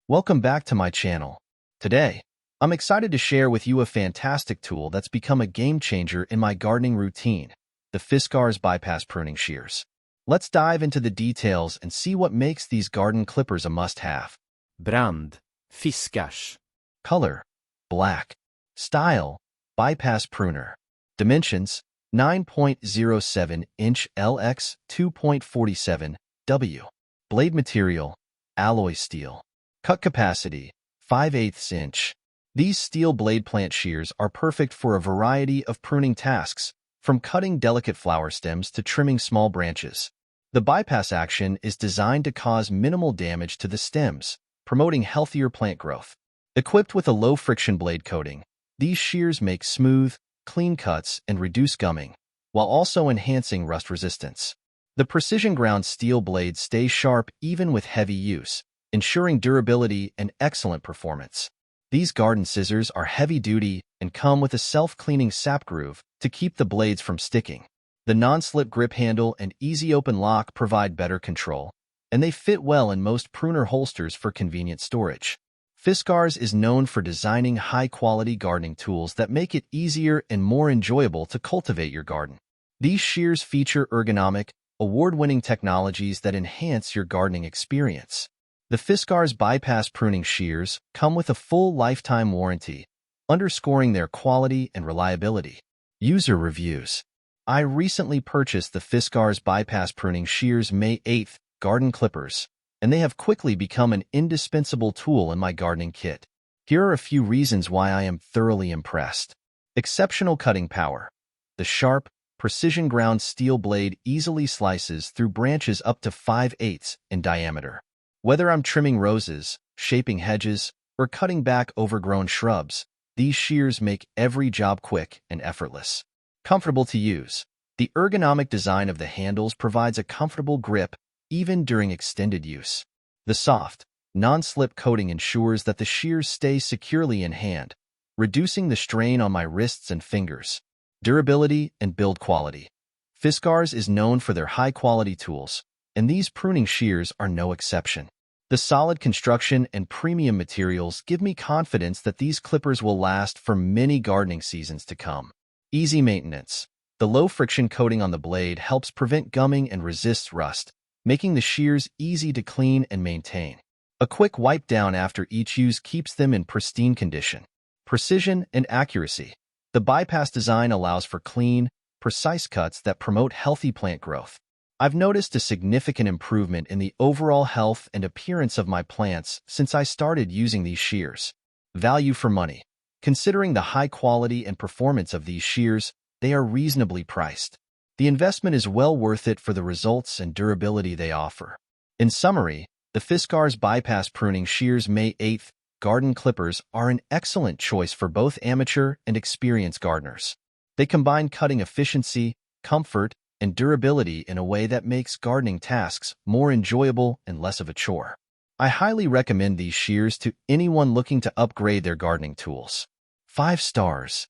Welcome back to my channel. Today, I'm excited to share with you a fantastic tool that's become a game changer in my gardening routine, the Fiskars Bypass Pruning Shears. Let's dive into the details and see what makes these garden clippers a must-have. Brand. Fiskars. Color: black. Style: bypass pruner. Dimensions: 9.07-inch LX 2.47 W. Blade material: alloy steel. Cut capacity: 5/8 inch. These steel blade plant shears are perfect for a variety of pruning tasks, from cutting delicate flower stems to trimming small branches. The bypass action is designed to cause minimal damage to the stems, promoting healthier plant growth. Equipped with a low-friction blade coating, these shears make smooth, clean cuts and reduce gumming, while also enhancing rust resistance. The precision-ground steel blade stays sharp even with heavy use, ensuring durability and excellent performance. These garden scissors are heavy-duty and come with a self-cleaning sap groove to keep the blades from sticking. The non-slip grip handle and easy open lock provide better control, and they fit well in most pruner holsters for convenient storage. Fiskars is known for designing high-quality gardening tools that make it easier and more enjoyable to cultivate your garden. These shears feature ergonomic, award-winning technologies that enhance your gardening experience. The Fiskars Bypass Pruning Shears come with a full lifetime warranty, underscoring their quality and reliability. User reviews: I recently purchased the Fiskars Bypass Pruning Shears May 8th garden clippers, and they have quickly become an indispensable tool in my gardening kit. Here are a few reasons why I am thoroughly impressed. Exceptional cutting power. The sharp, precision-ground steel blade easily slices through branches up to 5/8 in diameter. Whether I'm trimming roses, shaping hedges, or cutting back overgrown shrubs, these shears make every job quick and effortless. Comfortable to use. The ergonomic design of the handles provides a comfortable grip even during extended use. The soft, non-slip coating ensures that the shears stay securely in hand, reducing the strain on my wrists and fingers. Durability and build quality. Fiskars is known for their high-quality tools, and these pruning shears are no exception. The solid construction and premium materials give me confidence that these clippers will last for many gardening seasons to come. Easy maintenance. The low-friction coating on the blade helps prevent gumming and resists rust, making the shears easy to clean and maintain. A quick wipe down after each use keeps them in pristine condition. Precision and accuracy. The bypass design allows for clean, precise cuts that promote healthy plant growth. I've noticed a significant improvement in the overall health and appearance of my plants since I started using these shears. Value for money. Considering the high quality and performance of these shears, they are reasonably priced. The investment is well worth it for the results and durability they offer. In summary, the Fiskars Bypass Pruning Shears May 8th garden clippers are an excellent choice for both amateur and experienced gardeners. They combine cutting efficiency, comfort, and durability in a way that makes gardening tasks more enjoyable and less of a chore. I highly recommend these shears to anyone looking to upgrade their gardening tools. 5 stars.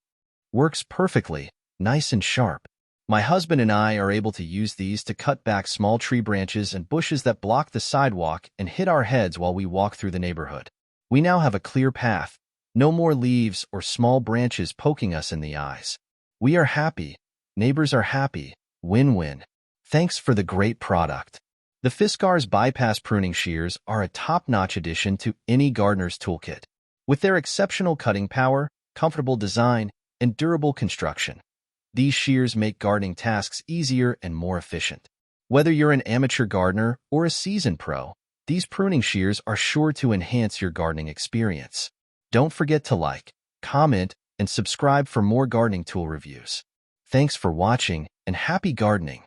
Works perfectly, nice and sharp. My husband and I are able to use these to cut back small tree branches and bushes that block the sidewalk and hit our heads while we walk through the neighborhood. We now have a clear path, no more leaves or small branches poking us in the eyes. We are happy, neighbors are happy, win-win. Thanks for the great product. The Fiskars Bypass Pruning Shears are a top-notch addition to any gardener's toolkit. With their exceptional cutting power, comfortable design, and durable construction, these shears make gardening tasks easier and more efficient. Whether you're an amateur gardener or a seasoned pro, these pruning shears are sure to enhance your gardening experience. Don't forget to like, comment, and subscribe for more gardening tool reviews. Thanks for watching, and happy gardening!